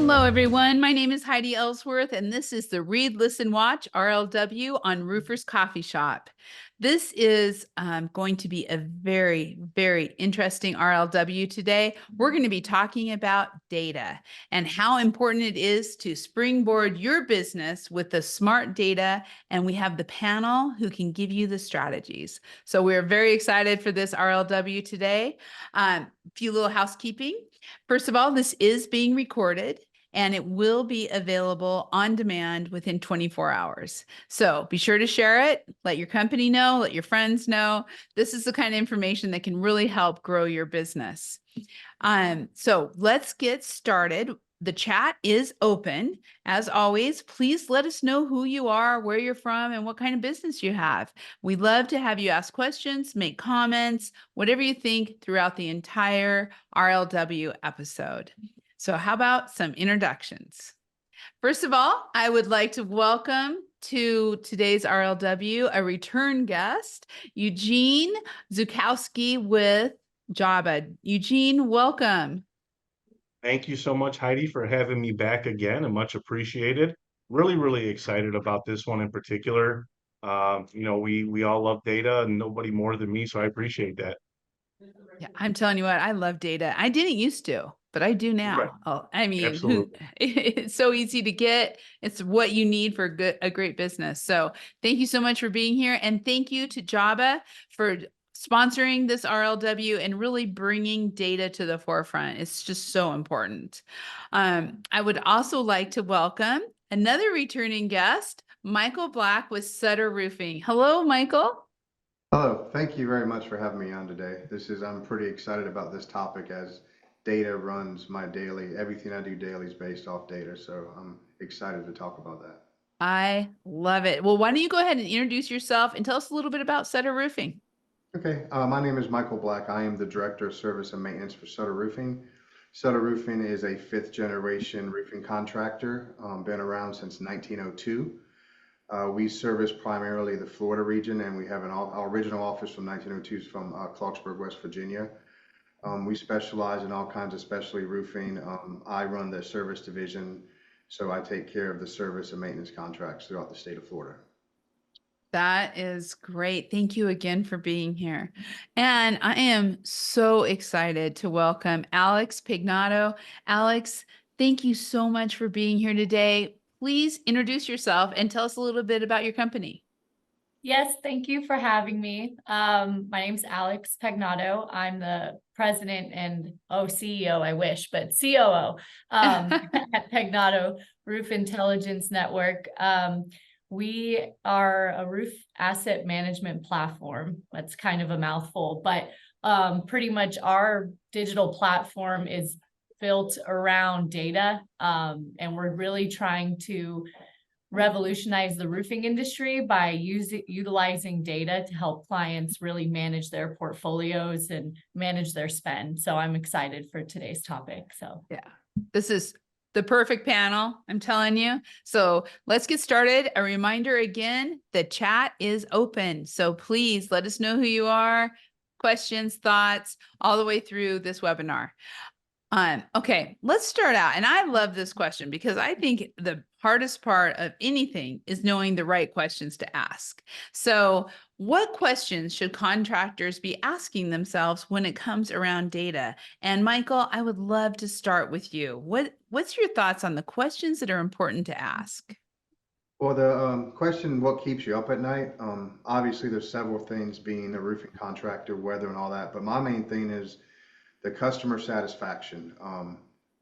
Hello, everyone. My name is Heidi Ellsworth, and this is the Read, Listen, Watch RLW on Roofers Coffee Shop. This is going to be a very, very interesting RLW today. We're going to be talking about data and how important it is to springboard your business with the smart data. And we have the panel who can give you the strategies. So we're very excited for this RLW today. A few little housekeeping. First of all, this is being recorded and it will be available on demand within 24 hours. So be sure to share it, let your company know, let your friends know. This is the kind of information that can really help grow your business. So let's get started. The chat is open. As always, please let us know who you are, where you're from, and what kind of business you have. We'd love to have you ask questions, make comments, whatever you think throughout the entire RLW episode. So how about some introductions? First of all, I would like to welcome to today's RLW a return guest, Eugene Zukowski with Jobba. Eugene, welcome. Thank you so much, Heidi, for having me back again, and much appreciated. Really excited about this one in particular. We all love data, and nobody more than me, so I appreciate that. Yeah, I'm telling you what, I love data. I didn't used to, but I do now. Right. Oh, I mean, Absolutely. it's so easy to get. It's what you need for a great business. So thank you so much for being here. And thank you to Jobba for sponsoring this RLW and really bringing data to the forefront. It's just so important. I would also like to welcome another returning guest, Michael Black with Sutter Roofing. Hello, Michael. Hello, thank you very much for having me on today. I'm pretty excited about this topic as data runs my daily, everything I do daily is based off data. So I'm excited to talk about that. I love it. Well, why don't you go ahead and introduce yourself and tell us a little bit about Sutter Roofing? Okay, my name is Michael Black. I am the Director of Service and Maintenance for Sutter Roofing. Sutter Roofing is a fifth generation roofing contractor, been around since 1902. We service primarily the Florida region, and we have our original office from 1902 is from Clarksburg, West Virginia. We specialize in all kinds of specialty roofing. I run the service division, so I take care of the service and maintenance contracts throughout the state of Florida. That is great. Thank you again for being here. And I am so excited to welcome Alex Pegnato. Alex, thank you so much for being here today. Please introduce yourself and tell us a little bit about your company. Yes, thank you for having me. My name's Alex Pegnato. I'm the president and CEO, I wish, but COO at Pegnato Roof Intelligence Network. We are a roof asset management platform. That's kind of a mouthful, but pretty much our digital platform is built around data, and we're really trying to revolutionize the roofing industry by utilizing data to help clients really manage their portfolios and manage their spend. So I'm excited for today's topic. So yeah, this is the perfect panel, I'm telling you. So let's get started. A reminder again, the chat is open. So please let us know who you are, questions, thoughts, all the way through this webinar. Okay, let's start out. And I love this question because I think the hardest part of anything is knowing the right questions to ask. So what questions should contractors be asking themselves when it comes around data? And Michael, I would love to start with you. What's your thoughts on the questions that are important to ask? Well, the question, what keeps you up at night? Obviously, there's several things being a roofing contractor, weather and all that. But my main thing is the customer satisfaction.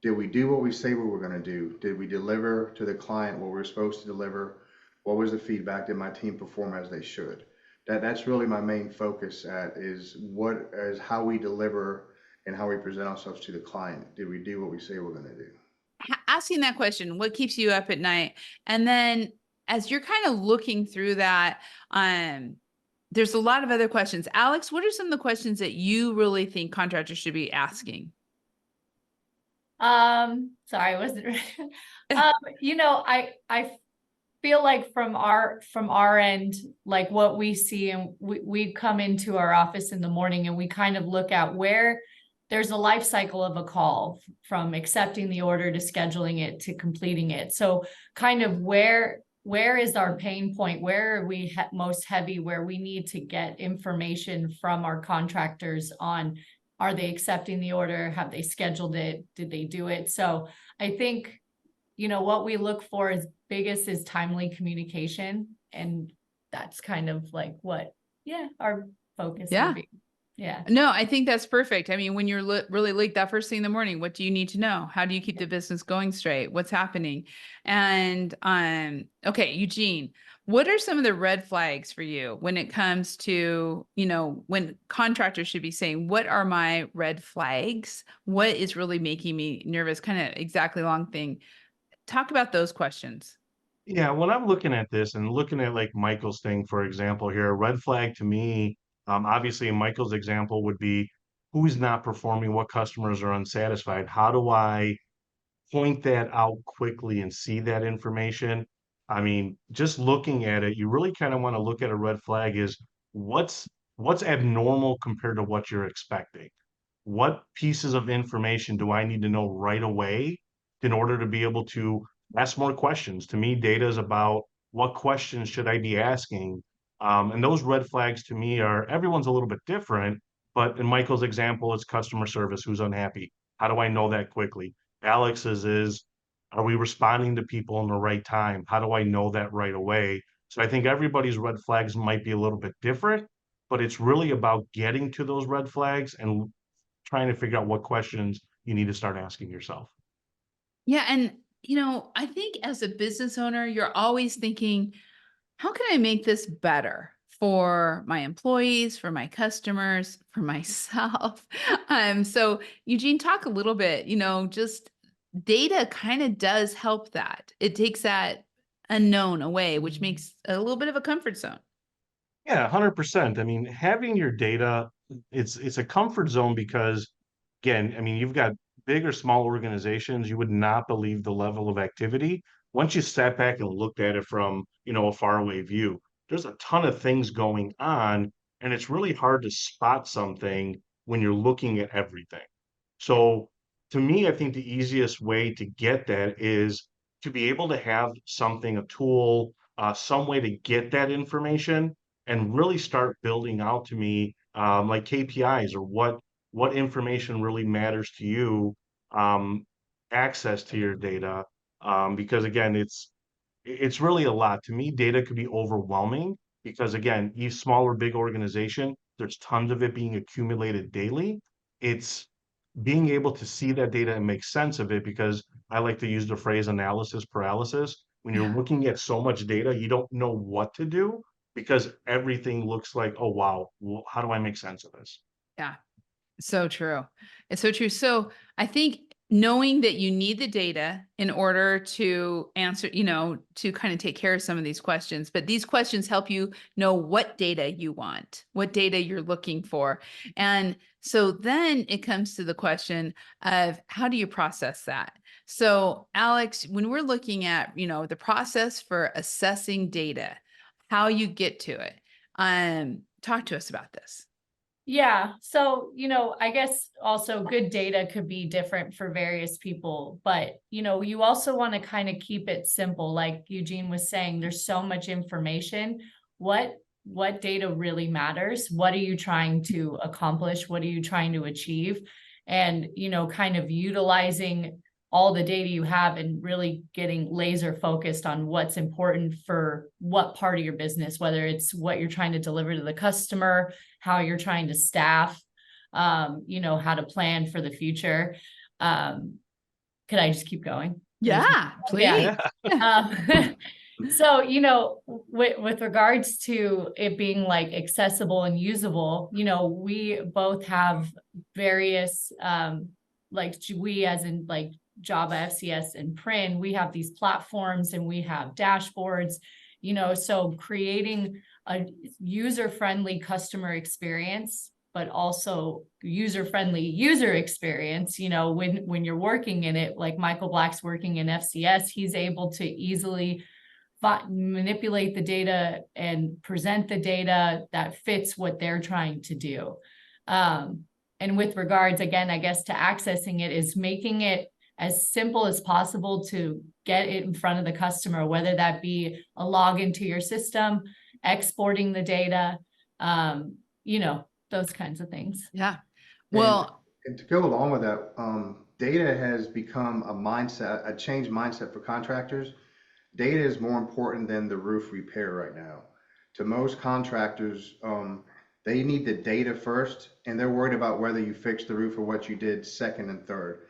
Did we do what we say we were going to do? Did we deliver to the client what we were supposed to deliver? What was the feedback? Did my team perform as they should? That's really my main focus is how we deliver and how we present ourselves to the client. Did we do what we say we're going to do? Asking that question, what keeps you up at night? And then as you're kind of looking through that, there's a lot of other questions. Alex, what are some of the questions that you really think contractors should be asking? sorry, I wasn't ready. I feel like from our end, like what we see, and we come into our office in the morning and we kind of look at where there's a life cycle of a call from accepting the order to scheduling it to completing it. So kind of where is our pain point? Where are we most heavy, where we need to get information from our contractors on, are they accepting the order? Have they scheduled it? Did they do it? So I think, what we look for is biggest is timely communication. And that's kind of like what, our focus would be. Yeah. No, I think that's perfect. I mean, when you're really late that first thing in the morning, what do you need to know? How do you keep the business going straight? What's happening? And okay, Eugene, what are some of the red flags for you when it comes to, when contractors should be saying, what are my red flags? What is really making me nervous? Kind of exactly long thing. Talk about those questions. Yeah, when I'm looking at this and looking at like Michael's thing, for example, here, a red flag to me, obviously in Michael's example would be who's not performing, what customers are unsatisfied. How do I point that out quickly and see that information? I mean, just looking at it, you really kind of want to look at a red flag is what's what's abnormal compared to what you're expecting. What pieces of information do I need to know right away in order to be able to ask more questions? To me, data is about what questions should I be asking? And those red flags to me are everyone's a little bit different, but in Michael's example, it's customer service who's unhappy. How do I know that quickly? Alex's is, are we responding to people in the right time? How do I know that right away? So I think everybody's red flags might be a little bit different, but it's really about getting to those red flags and trying to figure out what questions you need to start asking yourself. Yeah. And, I think as a business owner, you're always thinking, how can I make this better for my employees, for my customers, for myself? So Eugene, talk a little bit, just data kind of does help that. It takes that unknown away, which makes a little bit of a comfort zone. Yeah, 100%. I mean, having your data, it's a comfort zone because, again, I mean, you've got big or small organizations, you would not believe the level of activity. Once you sat back and looked at it from, a faraway view, there's a ton of things going on, and it's really hard to spot something when you're looking at everything. So to me, I think the easiest way to get that is to be able to have something, a tool, some way to get that information and really start building out to me like KPIs or what information really matters to you, um, access to your data. Because again, it's really a lot. To me, data could be overwhelming because again, each small or big organization, there's tons of it being accumulated daily. It's being able to see that data and make sense of it because I like to use the phrase analysis paralysis. When you're Yeah. looking at so much data, you don't know what to do because everything looks like, oh, wow, well, how do I make sense of this? Yeah. So true. It's so true. So I think knowing that you need the data in order to answer, to kind of take care of some of these questions, but these questions help you know what data you want, what data you're looking for. And so then it comes to the question of how do you process that? So Alex, when we're looking at, the process for assessing data, how you get to it, talk to us about this. Yeah. So, I guess also good data could be different for various people, but, you also want to kind of keep it simple. Like Eugene was saying, there's so much information. What data really matters? What are you trying to accomplish? What are you trying to achieve? And, kind of utilizing all the data you have and really getting laser focused on what's important for what part of your business, whether it's what you're trying to deliver to the customer, how you're trying to staff, how to plan for the future. Could I just keep going? Yeah, please. Yeah. So, with regards to it being like accessible and usable, we both have various, like we as in like Jobba, FCS, and PRIN, we have these platforms and we have dashboards, so creating a user-friendly customer experience, but also user-friendly user experience, when you're working in it, like Michael Black's working in FCS, he's able to easily manipulate the data and present the data that fits what they're trying to do. And with regards, again, I guess to accessing it is making it as simple as possible to get it in front of the customer, whether that be a login to your system, exporting the data, you know, those kinds of things. Yeah. Well, And to go along with that, data has become a mindset, a changed mindset for contractors. Data is more important than the roof repair right now. To most contractors, they need the data first, and they're worried about whether you fixed the roof or what you did second and third.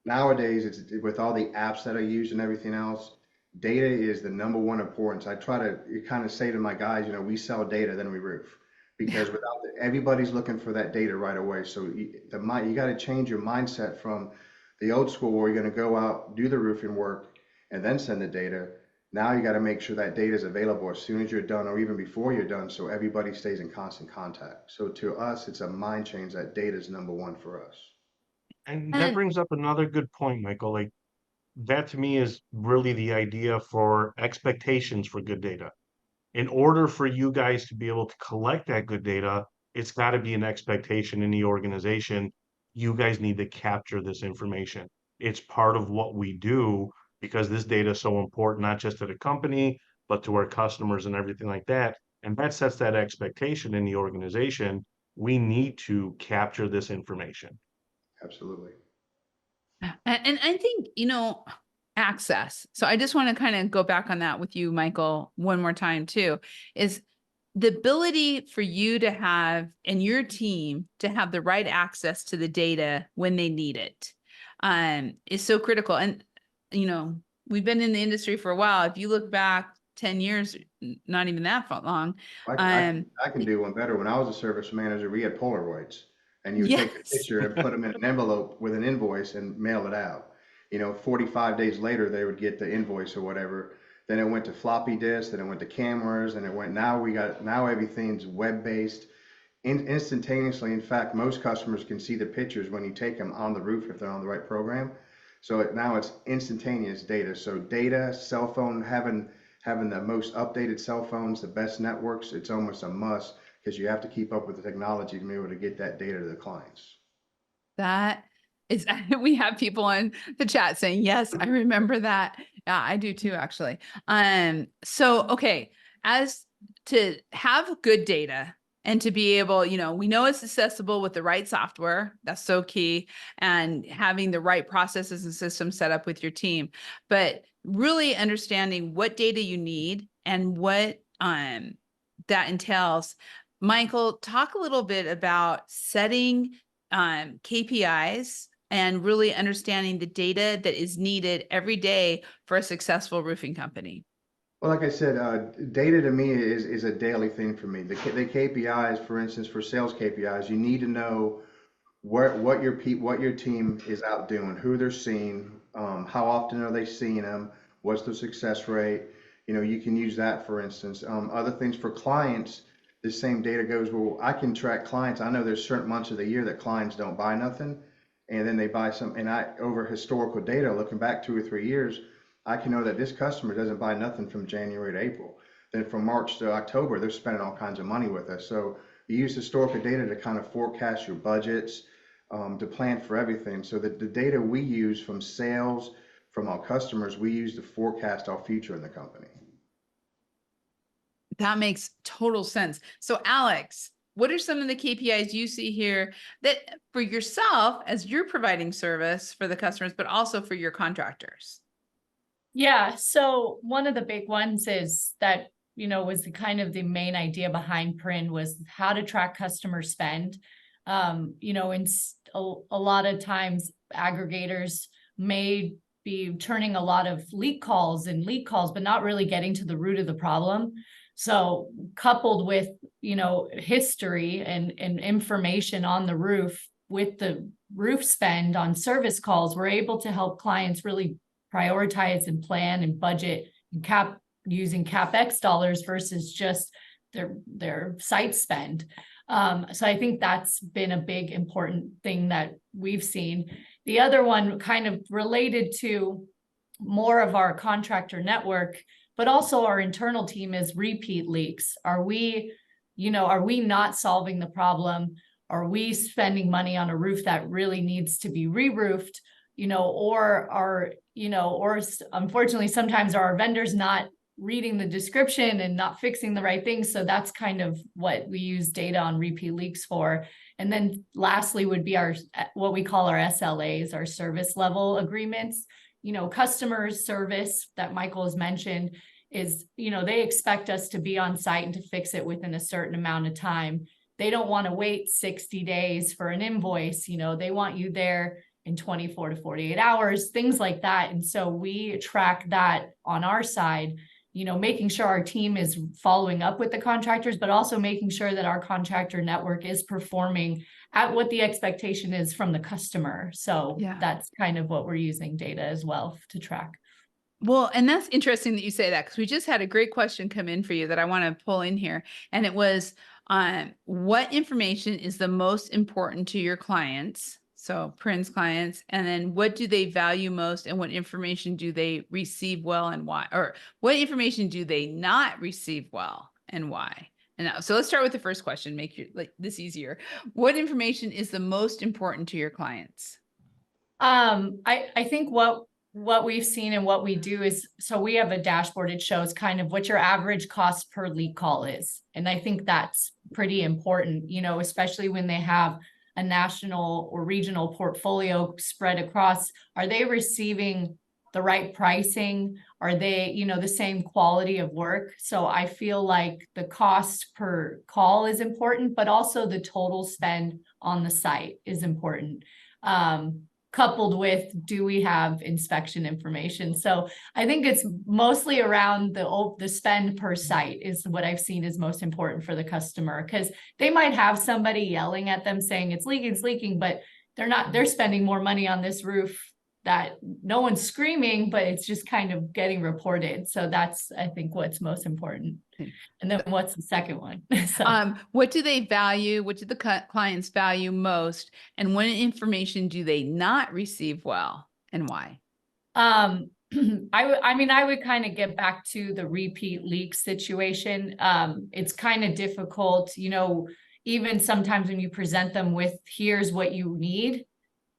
Nowadays, it's with all the apps that I use and everything else, data is the number one importance. I try to kind of say to my guys, you know, we sell data, then we roof, because without everybody's looking for that data right away. So you got to change your mindset from the old school where you're going to go out, do the roofing work, and then send the data. Now you got to make sure that data is available as soon as you're done or even before you're done, so everybody stays in constant contact. So to us, it's a mind change that data is number one for us. And that brings up another good point, Michael. Like that to me is really the idea for expectations for good data. In order for you guys to be able to collect that good data, it's got to be an expectation in the organization. You guys need to capture this information. It's part of what we do because this data is so important, not just to the company, but to our customers and everything like that. And that sets that expectation in the organization. We need to capture this information. Absolutely. and I think, you know, access. So I just want to kind of go back on that with you, Michael, one more time too, is the ability for you to have and your team to have the right access to the data when they need it is so critical. And, you know, we've been in the industry for a while. If you look back 10 years, not even that long. I can do one better. When I was a service manager, we had Polaroids, and you would take a Yes. picture and put them in an envelope with an invoice and mail it out. You know, 45 days later, they would get the invoice or whatever. Then it went to floppy disk, then it went to cameras, and now everything's web-based, instantaneously. In fact, most customers can see the pictures when you take them on the roof if they're on the right program. So now it's instantaneous data. So data, cell phone, having the most updated cell phones, the best networks, it's almost a must because you have to keep up with the technology to be able to get that data to the clients. That is, we have people in the chat saying, yes, I remember that. Yeah, I do too, actually. So, okay, as to have good data and to be able, you know, we know it's accessible with the right software. That's so key. And having the right processes and systems set up with your team, but really understanding what data you need and what that entails. Michael, talk a little bit about setting KPIs and really understanding the data that is needed every day for a successful roofing company. Well, like I said, data to me is a daily thing for me. The KPIs, for instance, for sales KPIs, you need to know what your team is out doing, who they're seeing, how often are they seeing them, what's the success rate. You know, you can use that, for instance. Other things for clients, the same data goes, well, I can track clients. I know there's certain months of the year that clients don't buy nothing, and then they buy some. And over historical data, looking back 2 or 3 years, I can know that this customer doesn't buy nothing from January to April. Then from March to October, they're spending all kinds of money with us. So you use historical data to kind of forecast your budgets, to plan for everything. So that the data we use from sales, from our customers, we use to forecast our future in the company. That makes total sense. So Alex, what are some of the KPIs you see here that for yourself as you're providing service for the customers, but also for your contractors? Yeah, so one of the big ones is that, you know, was the kind of the main idea behind PRIN was how to track customer spend. You know, in a lot of times aggregators may be turning a lot of lead calls, but not really getting to the root of the problem. So coupled with, you know, history and information on the roof with the roof spend on service calls, we're able to help clients really prioritize and plan and budget and using CapEx dollars versus just their site spend. So I think that's been a big important thing that we've seen. The other one kind of related to more of our contractor network, but also our internal team is repeat leaks. Are we not solving the problem? are we spending money on a roof that really needs to be re-roofed, or unfortunately, sometimes are our vendors not reading the description and not fixing the right things. So that's kind of what we use data on repeat leaks for. And then lastly would be what we call our SLAs, our service level agreements. Customer service that Michael has mentioned is, they expect us to be on site and to fix it within a certain amount of time. They don't want to wait 60 days for an invoice. They want you there in 24 to 48 hours, things like that. And so we track that on our side, making sure our team is following up with the contractors, but also making sure that our contractor network is performing at what the expectation is from the customer. So that's kind of what we're using data as well to track. Well, and that's interesting that you say that, because we just had a great question come in for you that I want to pull in here. And it was, what information is the most important to your clients? So PRIN's clients, and then what do they value most, and what information do they receive well and why? Or what information do they not receive well and why? And so let's start with the first question, make this easier. What information is the most important to your clients? I think what we've seen and what we do is, so we have a dashboard. It shows kind of what your average cost per leak call is. And I think that's pretty important, especially when they have a national or regional portfolio spread across. Are they receiving the right pricing? Are they, the same quality of work? So I feel like the cost per call is important, but also the total spend on the site is important. Coupled with, do we have inspection information? So I think it's mostly around the spend per site is what I've seen is most important for the customer, because they might have somebody yelling at them saying it's leaking, but they're spending more money on this roof that no one's screaming, but it's just kind of getting reported. So that's, I think, what's most important. And then what's the second one? So, what do they value? What do the clients value most? And what information do they not receive well, and why? I would kind of get back to the repeat leak situation. It's kind of difficult, even sometimes when you present them with, here's what you need.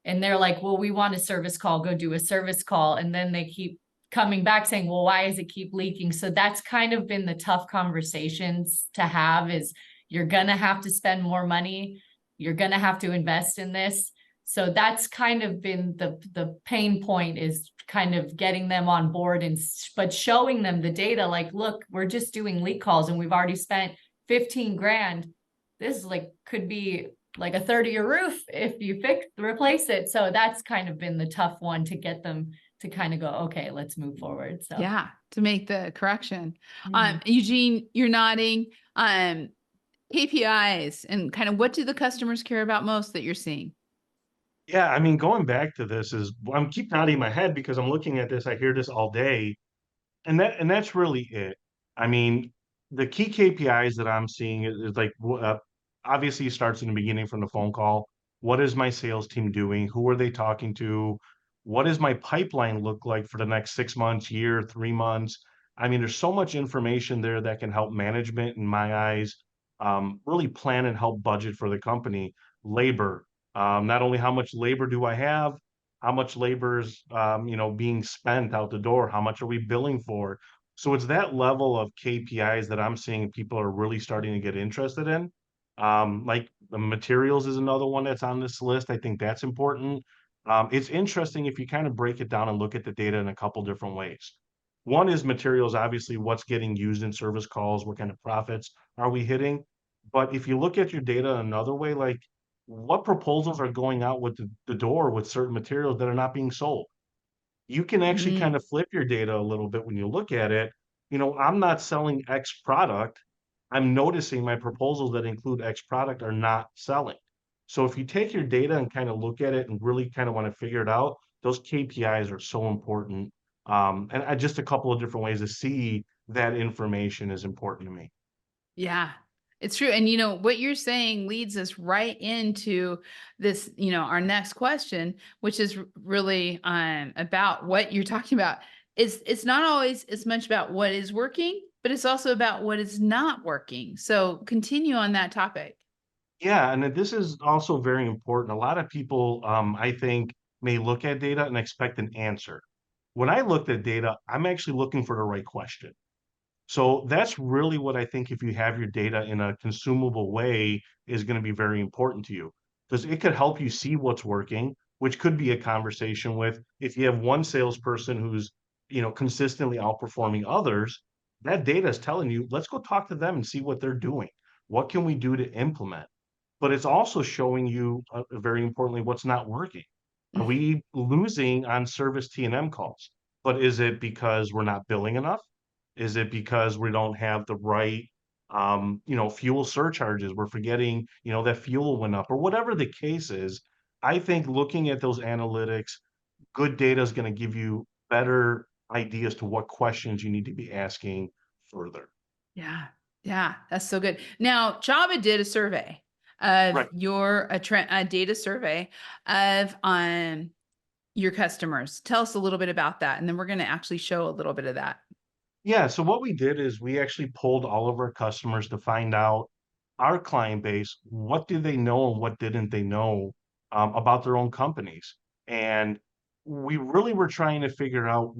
And they're like, well, we want a service call, go do a service call. And then they keep coming back saying, well, why does it keep leaking? So that's kind of been the tough conversations to have, is you're going to have to spend more money. You're going to have to invest in this. So that's kind of been the pain point, is kind of getting them on board but showing them the data. Like, look, we're just doing leak calls and we've already spent 15 grand. This could be like a 30-year roof if you replace it. So that's kind of been the tough one to get them to kind of go, okay, let's move forward. So yeah, to make the correction. Mhm. Eugene, you're nodding. KPIs, and kind of what do the customers care about most that you're seeing? Yeah, I mean, going back to this is I'm keep nodding my head because I'm looking at this, I hear this all day, and that's really it. I mean, the key KPIs that I'm seeing is like obviously it starts in the beginning from the phone call. What is my sales team doing? Who are they talking to? What does my pipeline look like for the next 6 months, year, 3 months? I mean, there's so much information there that can help management, in my eyes, really plan and help budget for the company. Labor, not only how much labor do I have, how much labor's being spent out the door, how much are we billing for? So it's that level of KPIs that I'm seeing people are really starting to get interested in. Like the materials is another one that's on this list. I think that's important. It's interesting if you kind of break it down and look at the data in a couple different ways. One is materials, obviously what's getting used in service calls, what kind of profits are we hitting? But if you look at your data another way, like what proposals are going out with the door with certain materials that are not being sold? You can actually kind of flip your data a little bit when you look at it. I'm not selling X product. I'm noticing my proposals that include X product are not selling. So if you take your data and kind of look at it and really kind of want to figure it out, those KPIs are so important. And just a couple of different ways to see that information is important to me. Yeah, it's true. And what you're saying leads us right into this, our next question, which is really about what you're talking about. It's not always as much about what is working, but it's also about what is not working. So continue on that topic. Yeah, and then this is also very important. A lot of people, I think, may look at data and expect an answer. When I looked at data, I'm actually looking for the right question. So that's really what I think if you have your data in a consumable way is going to be very important to you because it could help you see what's working, which could be a conversation with if you have one salesperson who's, consistently outperforming others, that data is telling you, let's go talk to them and see what they're doing. What can we do to implement? But it's also showing you, very importantly, what's not working. Are we losing on service T&M calls? But is it because we're not billing enough? Is it because we don't have the right, fuel surcharges? We're forgetting, that fuel went up or whatever the case is. I think looking at those analytics, good data is going to give you better ideas to what questions you need to be asking further. Yeah. Yeah. That's so good. Now, Jobba did a survey of Right. a data survey of, your customers. Tell us a little bit about that. And then we're going to actually show a little bit of that. Yeah, so what we did is we actually polled all of our customers to find out our client base, what did they know and what didn't they know about their own companies. And we really were trying to figure out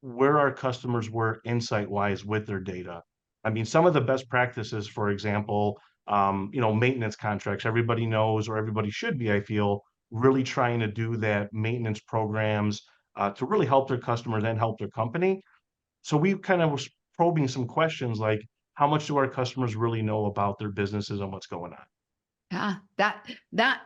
where our customers were insight-wise with their data. I mean, some of the best practices, for example, maintenance contracts, everybody knows or everybody should be, I feel, really trying to do that maintenance programs to really help their customers and help their company. So we kind of was probing some questions like, how much do our customers really know about their businesses and what's going on? Yeah. That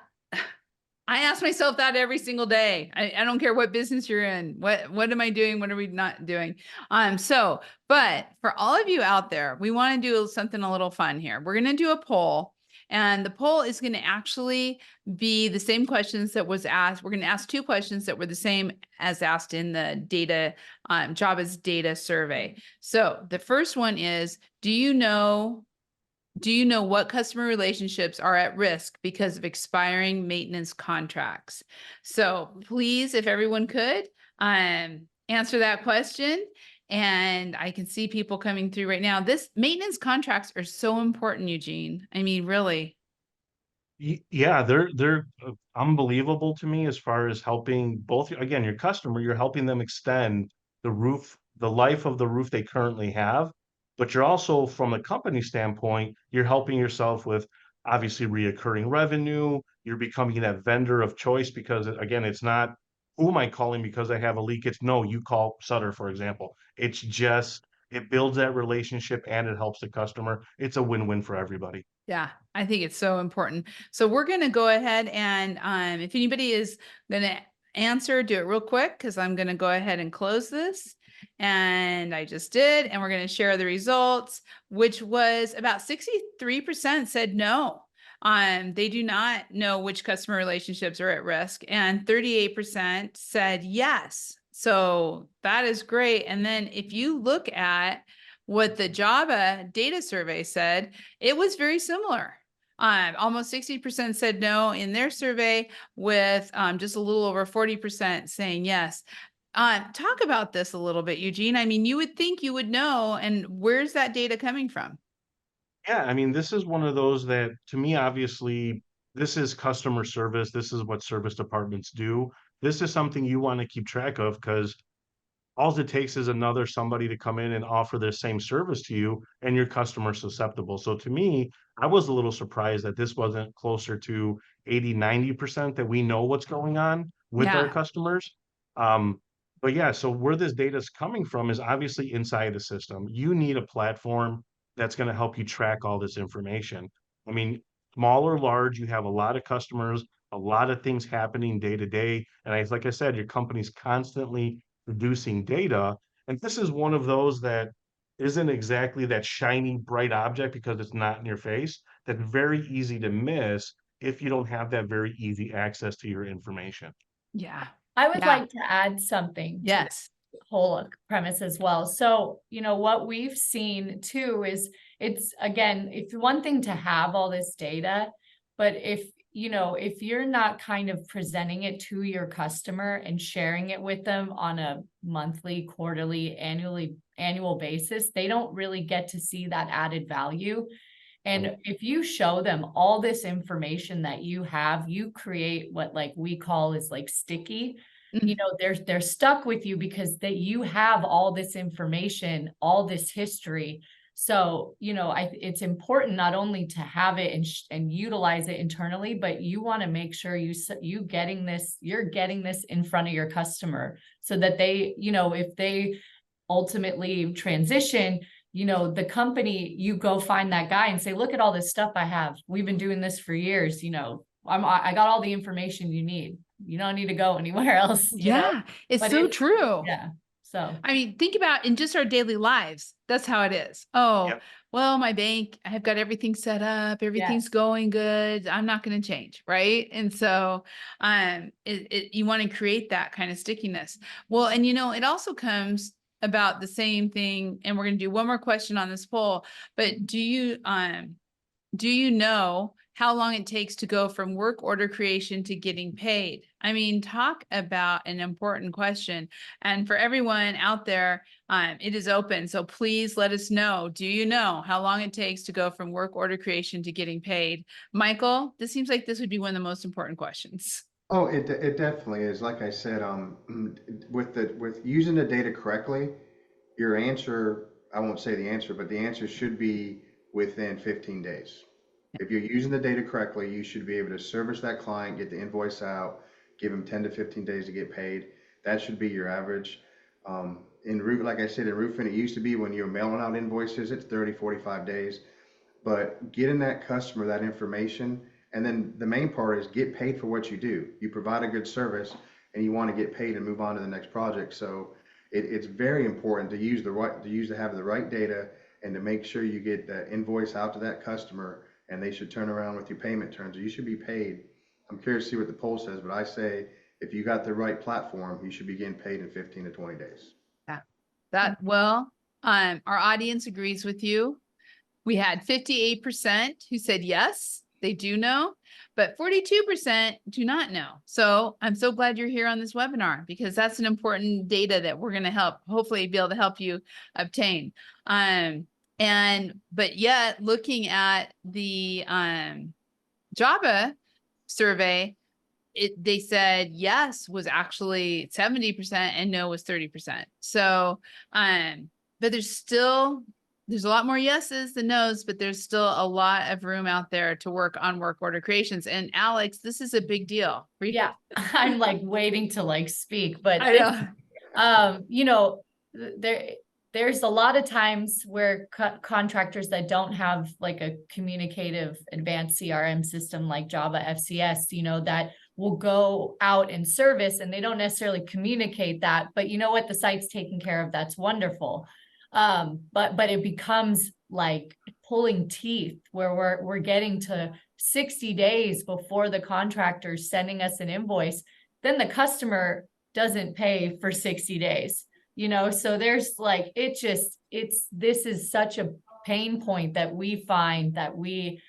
I ask myself that every single day. I don't care what business you're in. What am I doing? What are we not doing? But for all of you out there, we want to do something a little fun here. We're going to do a poll, and the poll is going to actually be the same questions that was asked. We're going to ask two questions that were the same as asked in the data, Jobba's data survey. So the first one is, do you know what customer relationships are at risk because of expiring maintenance contracts? So please, if everyone could, answer that question. And I can see people coming through right now. This maintenance contracts are so important, Eugene. I mean, really. Yeah, they're unbelievable to me as far as helping both, again, your customer, you're helping them extend the life of the roof they currently have, but you're also, from a company standpoint, you're helping yourself with obviously reoccurring revenue. You're becoming that vendor of choice because again, it's not who am I calling because I have a leak? It's no, you call Sutter, for example. It's just it builds that relationship and it helps the customer. It's a win-win for everybody. Yeah, I think it's so important. So we're going to go ahead and if anybody is going to answer, do it real quick because I'm going to go ahead and close this. And I just did. And we're going to share the results, which was about 63% said no. They do not know which customer relationships are at risk, and 38% said yes. So that is great. And then if you look at what the Jobba data survey said, it was very similar. Almost 60% said no in their survey, with just a little over 40% saying yes. Talk about this a little bit, Eugene. I mean, you would think you would know, and where's that data coming from? Yeah, I mean, this is one of those that to me, obviously, this is customer service. This is what service departments do. This is something you want to keep track of because all it takes is another somebody to come in and offer the same service to you and your customer susceptible. So to me, I was a little surprised that this wasn't closer to 80, 90% that we know what's going on with our Yeah. customers. Um, but yeah, so where this data is coming from is obviously inside the system. You need a platform that's going to help you track all this information. I mean, small or large, you have a lot of customers, a lot of things happening day to day. And like I said, your company's constantly producing data. And this is one of those that isn't exactly that shiny, bright object because it's not in your face. That's very easy to miss if you don't have that very easy access to your information. Yeah. I would Yeah. like to add something to Yes. this whole premise as well. So, what we've seen too is it's, again, it's one thing to have all this data, but if you're not kind of presenting it to your customer and sharing it with them on a monthly, quarterly, annual basis, they don't really get to see that added value. And if you show them all this information that you have, you create what like we call is like sticky. You know, they're stuck with you because that you have all this information, all this history. So, you know, it's important not only to have it and utilize it internally, but you want to make sure you're getting this in front of your customer so that they, you know, if they ultimately transition, you know, the company, you go find that guy and say, look at all this stuff I have. We've been doing this for years. You know, I got all the information you need. You don't need to go anywhere else. You know? Yeah, it's But so true. Yeah. So I mean, think about in just our daily lives. That's how it is. Oh, Yep. well, my bank, I have got everything set up. Everything's going good. I'm not going to change. Right. And so, you want to create that kind of stickiness. Well, and you know, it also comes about the same thing. And we're going to do one more question on this poll, but do you know how long it takes to go from work order creation to getting paid? I mean, talk about an important question. And for everyone out there, it is open. So please let us know. Do you know how long it takes to go from work order creation to getting paid? Michael, this seems like this would be one of the most important questions. Oh, it definitely is. Like I said, with using the data correctly, your answer, I won't say the answer, but the answer should be within 15 days. If you're using the data correctly, you should be able to service that client, get the invoice out, give them 10 to 15 days to get paid. That should be your average. Like I said, in roofing, it used to be when you were mailing out invoices, it's 30, 45 days. But getting that customer that information, and then the main part is get paid for what you do. You provide a good service and you want to get paid and move on to the next project. So it's very important to have the right data and to make sure you get the invoice out to that customer and they should turn around with your payment terms. You should be paid. I'm curious to see what the poll says, but I say if you got the right platform, you should be getting paid in 15 to 20 days. Yeah. Well, our audience agrees with you. We had 58% who said yes, they do know, but 42% do not know. So I'm so glad you're here on this webinar because that's an important data that we're going to hopefully be able to help you obtain. But yet looking at the Jobba survey, they said yes was actually 70% and no was 30%. So, but there's a lot more yeses than nos, but there's still a lot of room out there to work on work order creations. And Alex, this is a big deal. yeah, I'm like waiting to like speak, but I know. you know, there's a lot of times where contractors that don't have like a communicative advanced CRM system like Jobba FCS, you know, that will go out and service and they don't necessarily communicate that, but you know what, the site's taken care of, that's wonderful. But it becomes like pulling teeth where we're getting to 60 days before the contractor's sending us an invoice, then the customer doesn't pay for 60 days, you know? So there's like, this is such a pain point that we find that we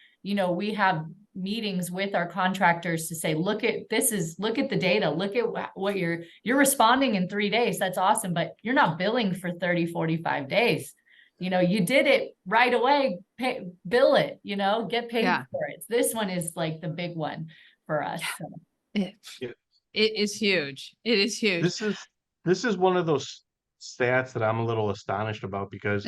have meetings with our contractors to say, look at the data, look at what you're responding in 3 days. That's awesome. But you're not billing for 30, 45 days. You know, you did it right away, bill it, you know, get paid for it. This one is like the big one for us. So. It is huge. It is huge. This is one of those stats that I'm a little astonished about because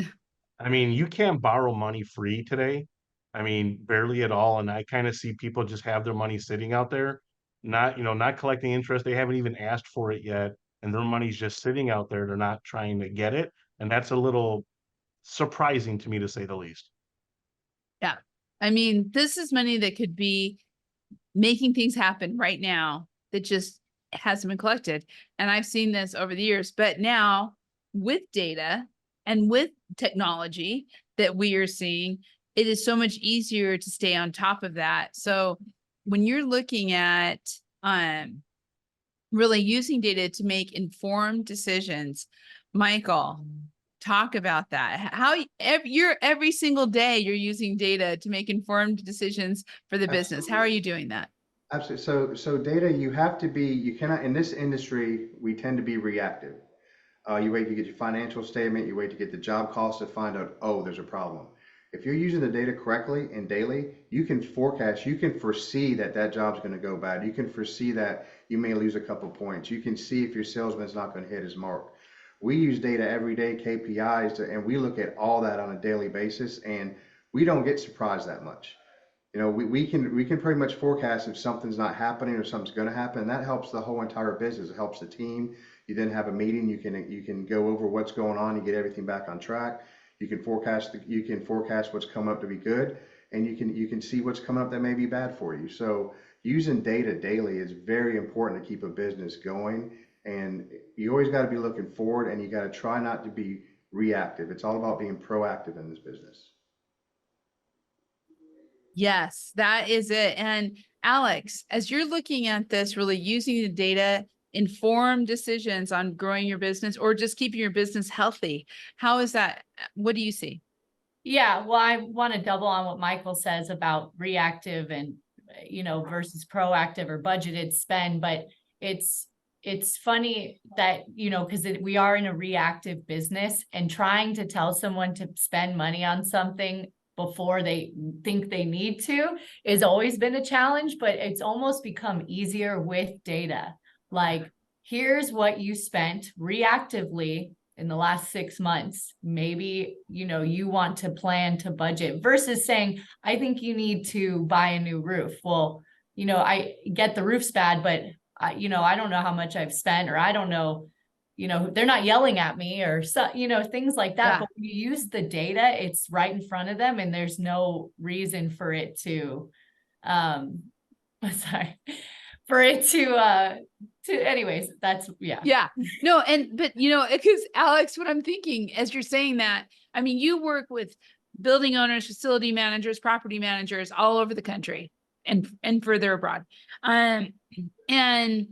I mean, you can't borrow money free today. I mean, barely at all. And I kind of see people just have their money sitting out there, not collecting interest. They haven't even asked for it yet. And their money's just sitting out there. They're not trying to get it. And that's a little surprising to me, to say the least. Yeah. I mean, this is money that could be making things happen right now that just hasn't been collected. And I've seen this over the years, but now with data and with technology that we are seeing, it is so much easier to stay on top of that. So when you're looking at really using data to make informed decisions, Michael, talk about that. How every single day you're using data to make informed decisions for the business. How are you doing that? Absolutely. So data, you cannot, in this industry, we tend to be reactive. You wait to get your financial statement, you wait to get the job cost to find out, oh, there's a problem. If you're using the data correctly and daily, you can forecast, you can foresee that that job's going to go bad. You can foresee that you may lose a couple points. You can see if your salesman's not going to hit his mark. We use data every day, KPIs, and we look at all that on a daily basis, and we don't get surprised that much. You know, we can pretty much forecast if something's not happening or something's going to happen. And that helps the whole entire business. It helps the team. You then have a meeting. You can go over what's going on. You get everything back on track. You can forecast what's coming up to be good, and you can see what's coming up that may be bad for you. So using data daily is very important to keep a business going. And you always got to be looking forward, and you got to try not to be reactive. It's all about being proactive in this business. Yes, that is it. And Alex, as you're looking at this, really using the data, inform decisions on growing your business or just keeping your business healthy. How is that? What do you see? Yeah, well, I want to double on what Michael says about reactive and, versus proactive or budgeted spend, but it's funny that, because we are in a reactive business, and trying to tell someone to spend money on something before they think they need to has always been a challenge, but it's almost become easier with data. Like, here's what you spent reactively in the last 6 months. Maybe, you want to plan to budget versus saying, I think you need to buy a new roof. Well, I get the roof's bad, but I don't know how much I've spent, or I don't know, they're not yelling at me, or so, things like that. Yeah. But when you use the data, it's right in front of them, and there's no reason for it to, anyways, that's, yeah. Yeah, no. But because Alex, what I'm thinking as you're saying that, I mean, you work with building owners, facility managers, property managers all over the country and further abroad. And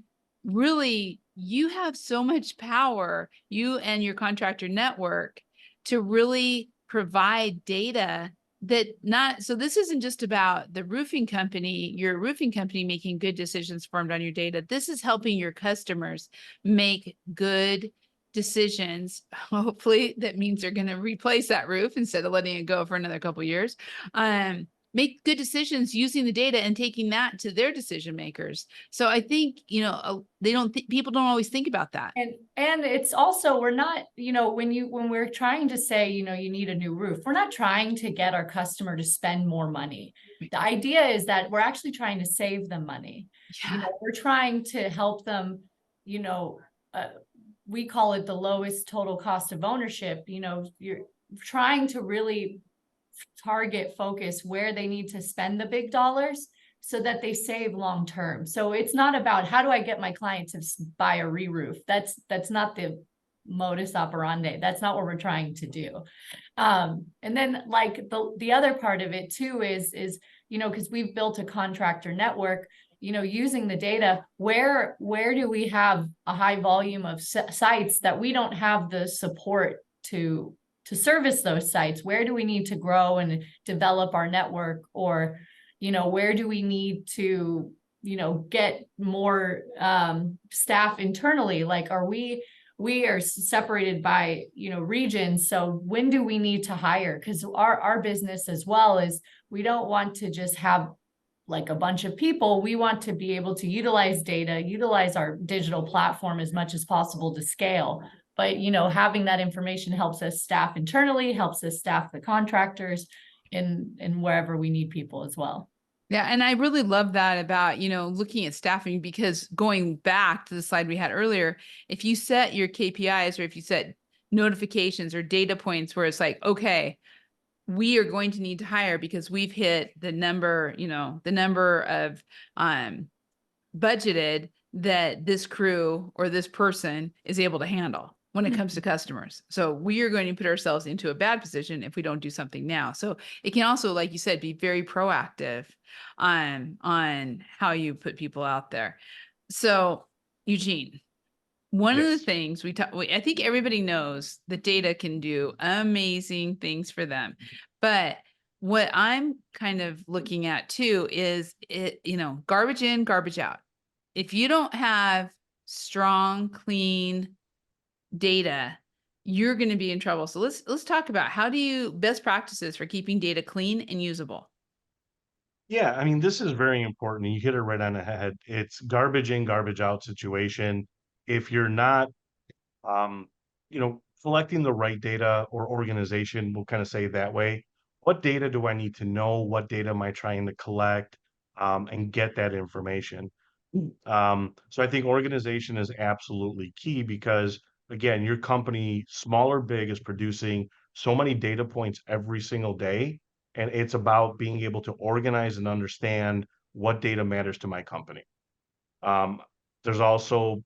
really, you have so much power, you and your contractor network, to really provide data so this isn't just about the roofing company, your roofing company making good decisions formed on your data. This is helping your customers make good decisions. Hopefully that means they're going to replace that roof instead of letting it go for another couple of years. Make good decisions using the data and taking that to their decision makers. So I think, people don't always think about that. And it's also, we're not, when we're trying to say, you need a new roof, we're not trying to get our customer to spend more money. The idea is that we're actually trying to save them money. Yeah. We're trying to help them, we call it the lowest total cost of ownership. You're trying to really target focus where they need to spend the big dollars so that they save long term. So it's not about how do I get my client to buy a re-roof. That's not the modus operandi. That's not what we're trying to do. And then like the other part of it too is because we've built a contractor network, using the data, where do we have a high volume of sites that we don't have the support to service those sites? Where do we need to grow and develop our network? Or, where do we need to, get more staff internally? Like, we are separated by, regions. So when do we need to hire? Because our business as well is, we don't want to just have like a bunch of people. We want to be able to utilize data, utilize our digital platform as much as possible to scale. But, having that information helps us staff internally, helps us staff the contractors in wherever we need people as well. Yeah. And I really love that about, looking at staffing, because going back to the slide we had earlier, if you set your KPIs, or if you set notifications or data points where it's like, okay, we are going to need to hire because we've hit the number, the number of budgeted that this crew or this person is able to handle when it comes to customers. So we are going to put ourselves into a bad position if we don't do something now. So it can also, like you said, be very proactive on how you put people out there. So Eugene, one of the things I think everybody knows that data can do amazing things for them. But what I'm kind of looking at too is garbage in, garbage out. If you don't have strong, clean data you're going to be in trouble. So let's talk about how do you best practices for keeping data clean and usable. Yeah, I mean, this is very important. And you hit it right on the head. It's garbage in, garbage out situation. If you're not, um, collecting the right data or organization, we'll kind of say it that way. What data do I need to know? What data am I trying to collect, and get that information? So I think organization is absolutely key because again, your company, small or big, is producing so many data points every single day. And it's about being able to organize and understand what data matters to my company. Um, there's also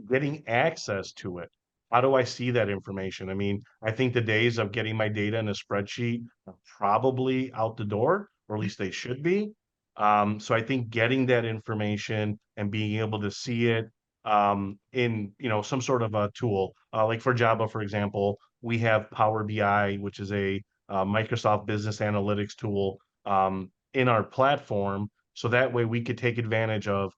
getting access to it. How do I see that information? I mean, I think the days of getting my data in a spreadsheet are probably out the door, or at least they should be. So I think getting that information and being able to see it, in some sort of a tool, like for Java, for example, we have Power BI, which is a Microsoft Business Analytics tool, in our platform. So that way we could take advantage of,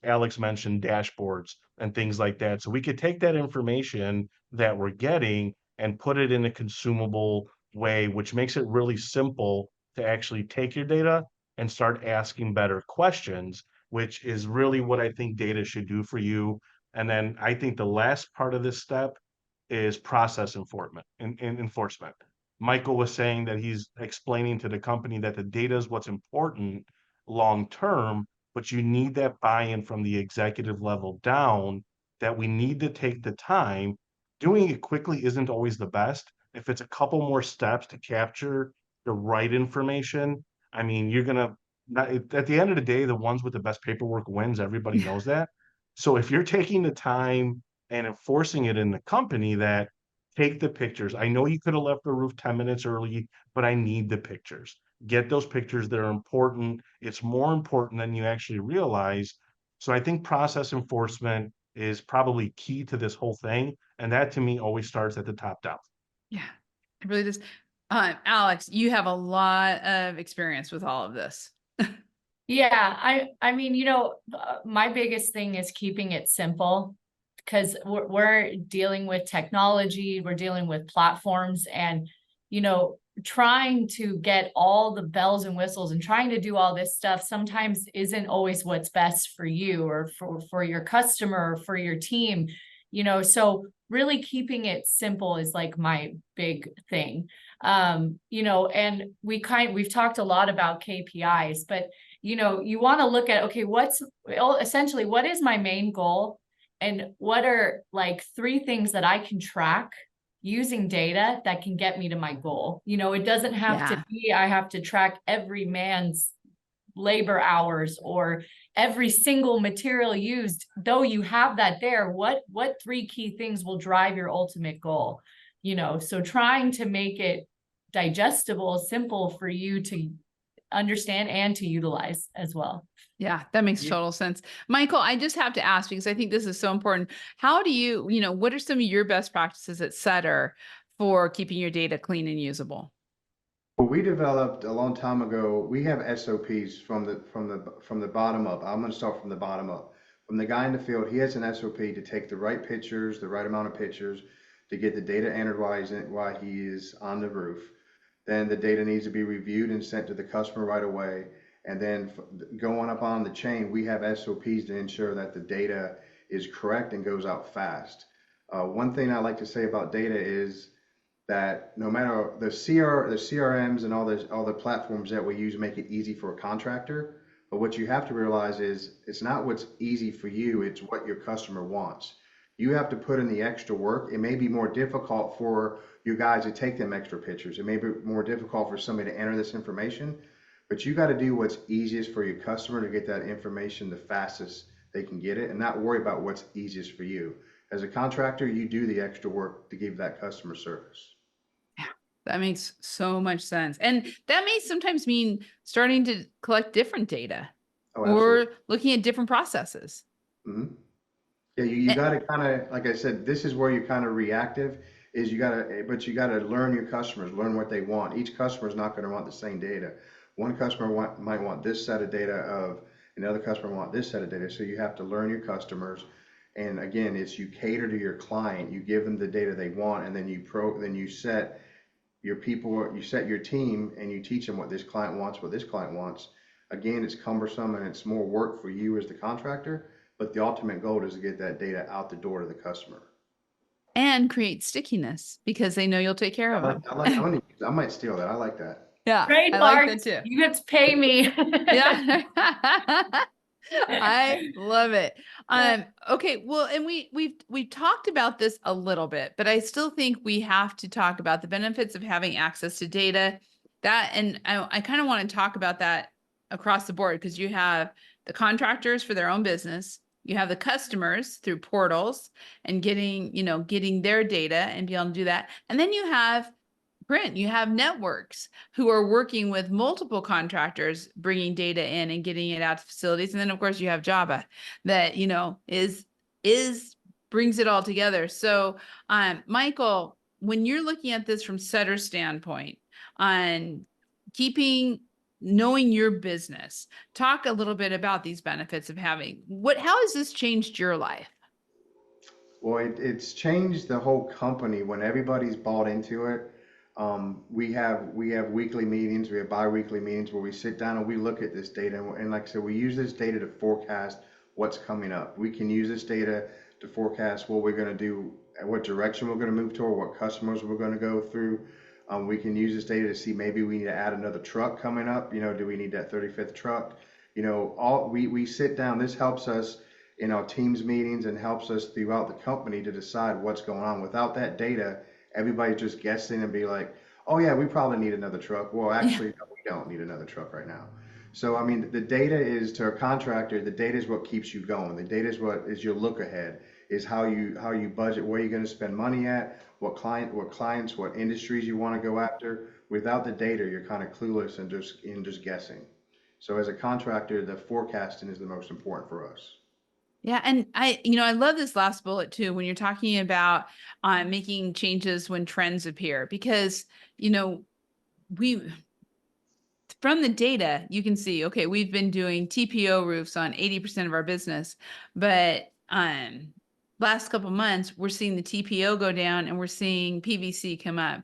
Alex mentioned dashboards and things like that. So we could take that information that we're getting and put it in a consumable way, which makes it really simple to actually take your data and start asking better questions, which is really what I think data should do for you. And then I think the last part of this step is process enforcement. Michael was saying that he's explaining to the company that the data is what's important long term, but you need that buy-in from the executive level down, that we need to take the time. Doing it quickly isn't always the best. If it's a couple more steps to capture the right information, I mean, you're gonna not, at the end of the day, the ones with the best paperwork wins. Everybody Yeah. knows that. So if you're taking the time and enforcing it in the company that take the pictures. I know you could have left the roof 10 minutes early, but I need the pictures. Get those pictures. They're important. It's more important than you actually realize. So I think process enforcement is probably key to this whole thing. And that to me always starts at the top down. Yeah, it really does. Alex, you have a lot of experience with all of this. Yeah, I mean, my biggest thing is keeping it simple because we're dealing with technology, we're dealing with platforms, and trying to get all the bells and whistles and trying to do all this stuff sometimes isn't always what's best for you or for your customer or for your team. So really keeping it simple is like my big thing. And we've talked a lot about KPIs, but you want to look at, okay, essentially what is my main goal and what are like 3 things that I can track using data that can get me to my goal. It doesn't have to be, I have to track every man's labor hours or every single material used, though you have that there. What 3 key things will drive your ultimate goal? So trying to make it digestible, simple for you to understand and to utilize as well. Yeah, that makes total sense. Michael, I just have to ask because I think this is so important. How do you, what are some of your best practices at Sutter for keeping your data clean and usable? Well, we developed a long time ago. We have SOPs from the bottom up. I'm going to start from the bottom up. From the guy in the field, he has an SOP to take the right pictures, the right amount of pictures, to get the data entered while he is on the roof. Then the data needs to be reviewed and sent to the customer right away. And then going up on the chain, we have SOPs to ensure that the data is correct and goes out fast. One thing I like to say about data is that no matter the CRMs and all the platforms that we use make it easy for a contractor, but what you have to realize is it's not what's easy for you, it's what your customer wants. You have to put in the extra work. It may be more difficult for you guys to take them extra pictures. It may be more difficult for somebody to enter this information, but you got to do what's easiest for your customer to get that information the fastest they can get it and not worry about what's easiest for you. As a contractor, you do the extra work to give that customer service. Yeah, that makes so much sense. And that may sometimes mean starting to collect different data or looking at different processes. Mm-hmm. Yeah, you got to kind of, like I said, this is where you're kind of reactive, is you got to, but you got to learn your customers, learn what they want. Each customer is not going to want the same data. One customer might want this set of data another customer want this set of data. So you have to learn your customers And again, it's you cater to your client, you give them the data they want, and then you set your people, you set your team, and you teach them what this client wants, what this client wants. Again, it's cumbersome and it's more work for you as the contractor, but the ultimate goal is to get that data out the door to the customer. And create stickiness because they know you'll take care of them. I might steal that. I like that. Yeah, I like Trademark, that too. you have to pay me. Yeah. I love it. Okay, well, and we've talked about this a little bit, but I still think we have to talk about the benefits of having access to data. That, and I kind of want to talk about that across the board because you have the contractors for their own business, you have the customers through portals and getting their data and be able to do that. And then you have PRIN, you have networks who are working with multiple contractors, bringing data in and getting it out to facilities. And then of course you have Jobba that, brings it all together. So, Michael, when you're looking at this from Sutter's standpoint on knowing your business, talk a little bit about these benefits of how has this changed your life? Well, it's changed the whole company when everybody's bought into it. We have weekly meetings, we have bi-weekly meetings where we sit down and we look at this data. And like I said, we use this data to forecast what's coming up. We can use this data to forecast what we're going to do, what direction we're going to move toward, what customers we're going to go through. We can use this data to see maybe we need to add another truck coming up. Do we need that 35th truck? We sit down. This helps us in our teams meetings and helps us throughout the company to decide what's going on. Without that data, everybody's just guessing and be like, oh yeah, we probably need another truck. Well, actually, no, we don't need another truck right now. So, I mean, the data is, to a contractor, the data is what keeps you going. The data is what is your look ahead, is how you budget, where you're going to spend money at, what clients, what industries you want to go after. Without the data, you're kind of clueless and just guessing. So as a contractor, the forecasting is the most important for us. Yeah. And I love this last bullet too, when you're talking about making changes when trends appear, because, from the data, you can see, okay, we've been doing TPO roofs on 80% of our business, but last couple months, we're seeing the TPO go down and we're seeing PVC come up.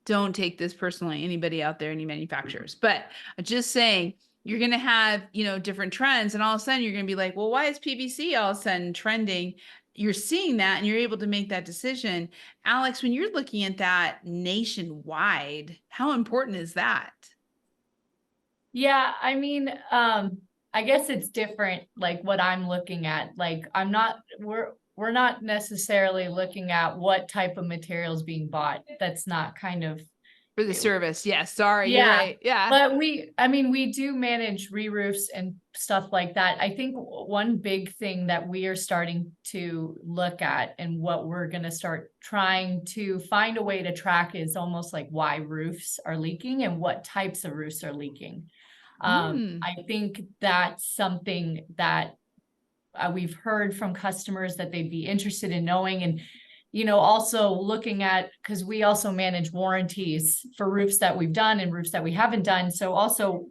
Don't take this personally, anybody out there, any manufacturers, but just saying, you're going to have, different trends, and all of a sudden you're going to be like, well, why is PVC all of a sudden trending? You're seeing that and you're able to make that decision. Alex, when you're looking at that nationwide, how important is that? Yeah, I mean, I guess it's different, like what I'm looking at. Like we're not necessarily looking at what type of materials being bought. That's not kind of For the service. Yeah. Sorry. Yeah. You're right. Yeah. But we do manage re-roofs and stuff like that. I think one big thing that we are starting to look at and what we're going to start trying to find a way to track is almost like why roofs are leaking and what types of roofs are leaking. I think that's something that we've heard from customers that they'd be interested in knowing. And also looking at, because we also manage warranties for roofs that we've done and roofs that we haven't done. So also,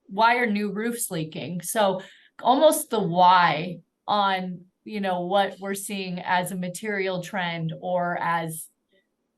why are new roofs leaking? So almost the why on, what we're seeing as a material trend or as,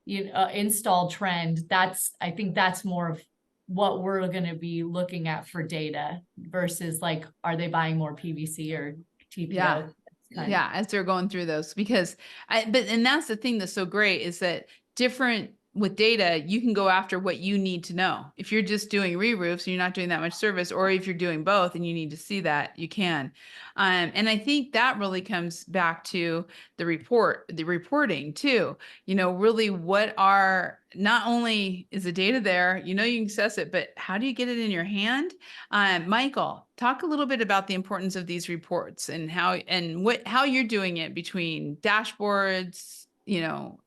install trend. I think that's more of what we're going to be looking at for data versus like, are they buying more PVC or TPO? Yeah. Yeah, as they're going through those, because and that's the thing that's so great is that different with data, you can go after what you need to know. If you're just doing re-roofs and you're not doing that much service, or if you're doing both and you need to see that, you can. And I think that really comes back to the reporting too. Really not only is the data there, you can access it, but how do you get it in your hand? Michael, talk a little bit about the importance of these reports and how you're doing it between dashboards,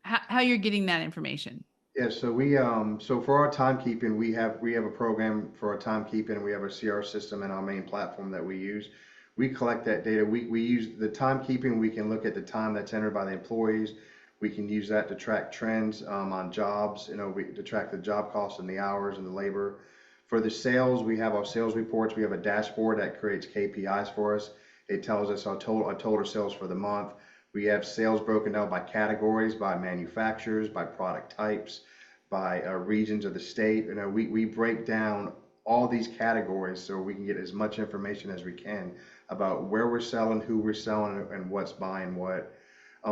how you're getting that information. Yeah, so for our timekeeping, we have a program for our timekeeping, and we have a CR system in our main platform that we use. We collect that data. We use the timekeeping. We can look at the time that's entered by the employees. We can use that to track trends on jobs, to track the job costs and the hours and the labor. For the sales, we have our sales reports. We have a dashboard that creates KPIs for us. It tells us our total sales for the month. We have sales broken down by categories, by manufacturers, by product types, by regions of the state. You know, we break down all these categories so we can get as much information as we can about where we're selling, who we're selling, and what's buying what.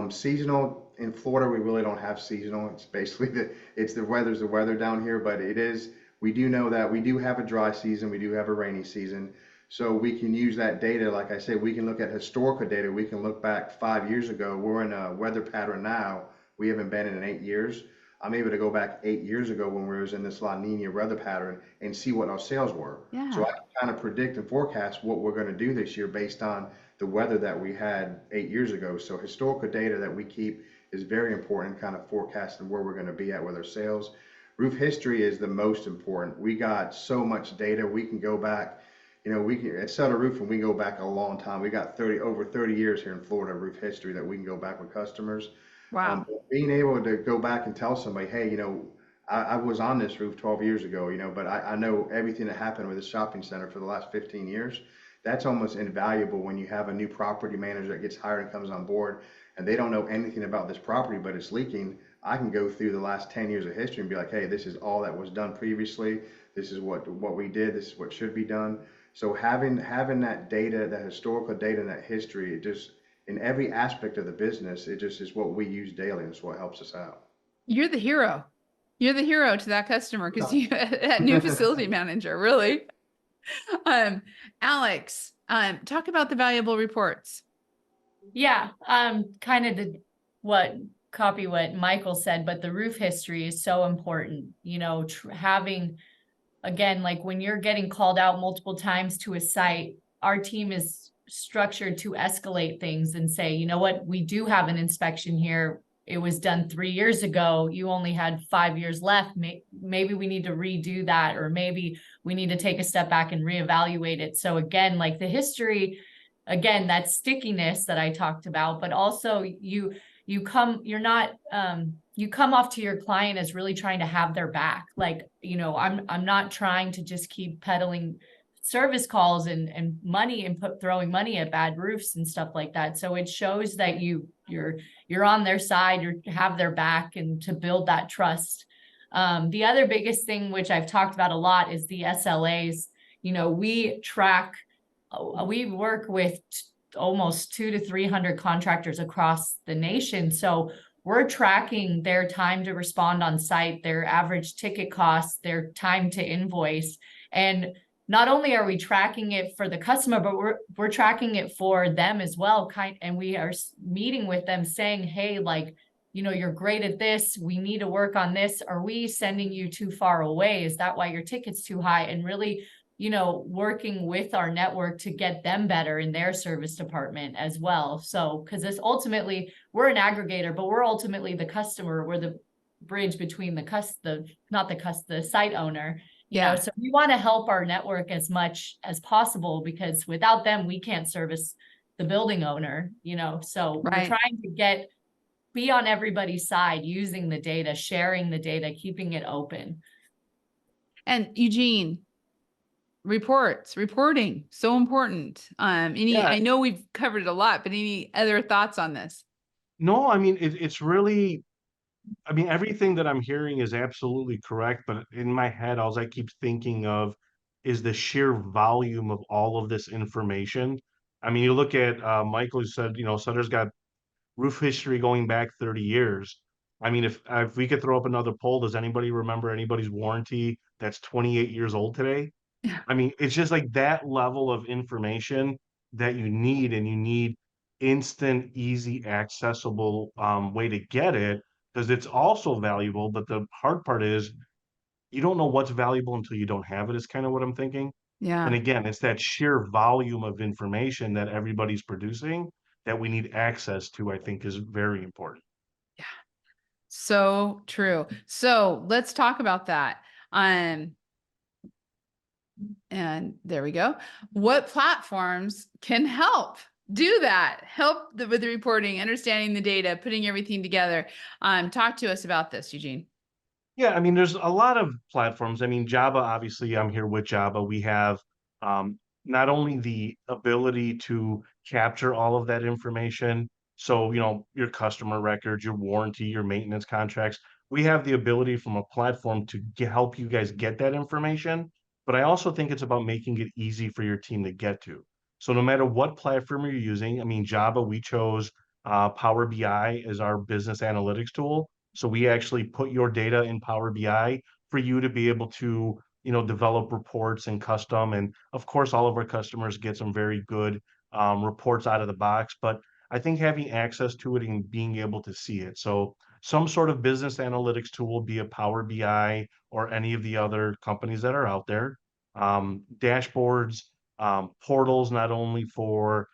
Seasonal in Florida, we really don't have seasonal. It's basically the weather's the weather down here, but it is, we do know that we do have a dry season, we do have a rainy season. So we can use that data. Like I said, we can look at historical data. We can look back 5 years ago. We're in a weather pattern now we haven't been in 8 years. I'm able to go back 8 years ago when we was in this La Nina weather pattern and see what our sales were. Yeah. So I can kind of predict and forecast what we're going to do this year based on the weather that we had 8 years ago. So historical data that we keep is very important, kind of forecasting where we're going to be at with our sales. Roof history is the most important. We got so much data. We can go back, you know, we can at Sutter Roofing, we go back a long time. We got over 30 years here in Florida roof history that we can go back with customers. Wow. Being able to go back and tell somebody, hey, you know, I was on this roof 12 years ago, you know, but I know everything that happened with the shopping center for the last 15 years. That's almost invaluable when you have a new property manager that gets hired and comes on board and they don't know anything about this property, but it's leaking. I can go through the last 10 years of history and be like, hey, this is all that was done previously. This is what we did. This is what should be done. So having that data, that historical data and that history, it just, in every aspect of the business, it just is what we use daily and it's what helps us out. You're the hero. You're the hero to that customer because you that new facility manager, really. Alex, talk about the valuable reports. Yeah, kind of copy what Michael said, but the roof history is so important. You know, having, again, like when you're getting called out multiple times to a site, our team is structured to escalate things and say, you know what, we do have an inspection here. It was done 3 years ago. You only had 5 years left. Maybe we need to redo that, or maybe we need to take a step back and reevaluate it. So again, like the history, again, that stickiness that I talked about, but also you come off to your client as really trying to have their back. Like, you know, I'm not trying to just keep peddling service calls and money and throwing money at bad roofs and stuff like that. So it shows that you're on their side, you have their back, and to build that trust. The other biggest thing, which I've talked about a lot, is the SLAs. You know, we work with almost 200 to 300 contractors across the nation. So we're tracking their time to respond on site, their average ticket costs, their time to invoice. And not only are we tracking it for the customer, but we're tracking it for them as well. And we are meeting with them saying, hey, like, you know, you're great at this. We need to work on this. Are we sending you too far away? Is that why your ticket's too high? And really, you know, working with our network to get them better in their service department as well. So, because this ultimately, we're an aggregator, but we're ultimately the customer. We're the bridge between the site owner. You know, so we want to help our network as much as possible, because without them, we can't service the building owner, you know. So we're trying to be on everybody's side, using the data, sharing the data, keeping it open. And Eugene, reporting, so important. I know we've covered it a lot, but any other thoughts on this? No, I mean, it's really, I mean, everything that I'm hearing is absolutely correct, but in my head, all I keep thinking of is the sheer volume of all of this information. I mean, you look at Michael, who said, you know, Sutter's got roof history going back 30 years. I mean, if we could throw up another poll, does anybody remember anybody's warranty that's 28 years old today? I mean, it's just like that level of information that you need, and you need instant, easy, accessible way to get it, because it's also valuable. But the hard part is you don't know what's valuable until you don't have it, is kind of what I'm thinking. And Yeah. again, it's that sheer volume of information that everybody's producing that we need access to, I think, is very important. Yeah. So true. So let's talk about that. And there we go. What platforms can help do that? Help with the reporting, understanding the data, putting everything together. Talk to us about this, Eugene. Yeah, I mean, there's a lot of platforms. I mean, Jobba, obviously, I'm here with Jobba. We have not only the ability to capture all of that information. So, your customer records, your warranty, your maintenance contracts, we have the ability from a platform to help you guys get that information. But I also think it's about making it easy for your team to get to. So no matter what platform you're using, I mean, Java, we chose Power BI as our business analytics tool. So we actually put your data in Power BI for you to be able to, develop reports and custom. And of course, all of our customers get some very good reports out of the box. But I think having access to it and being able to see it. So some sort of business analytics tool, be it Power BI or any of the other companies that are out there, dashboards, portals, not only for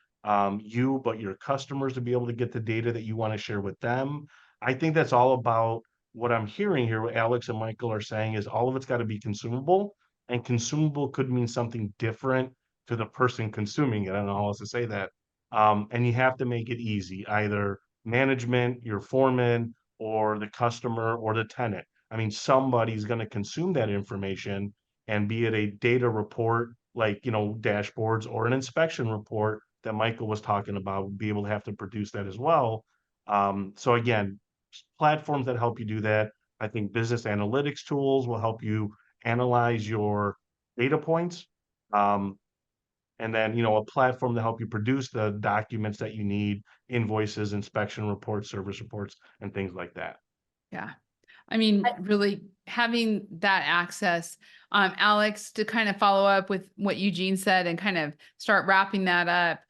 you, but your customers to be able to get the data that you want to share with them. I think that's all about what I'm hearing here. What Alex and Michael are saying is all of it's got to be consumable, and consumable could mean something different to the person consuming it. I don't know how else to say that. And you have to make it easy, either management, your foreman, or the customer or the tenant. I mean, somebody's going to consume that information, and be it a data report like, dashboards, or an inspection report that Michael was talking about, be able to have to produce that as well. So again, platforms that help you do that. I think business analytics tools will help you analyze your data points. And then, a platform to help you produce the documents that you need, invoices, inspection reports, service reports, and things like that. Yeah. I mean, really having that access, Alex, to kind of follow up with what Eugene said and kind of start wrapping that up,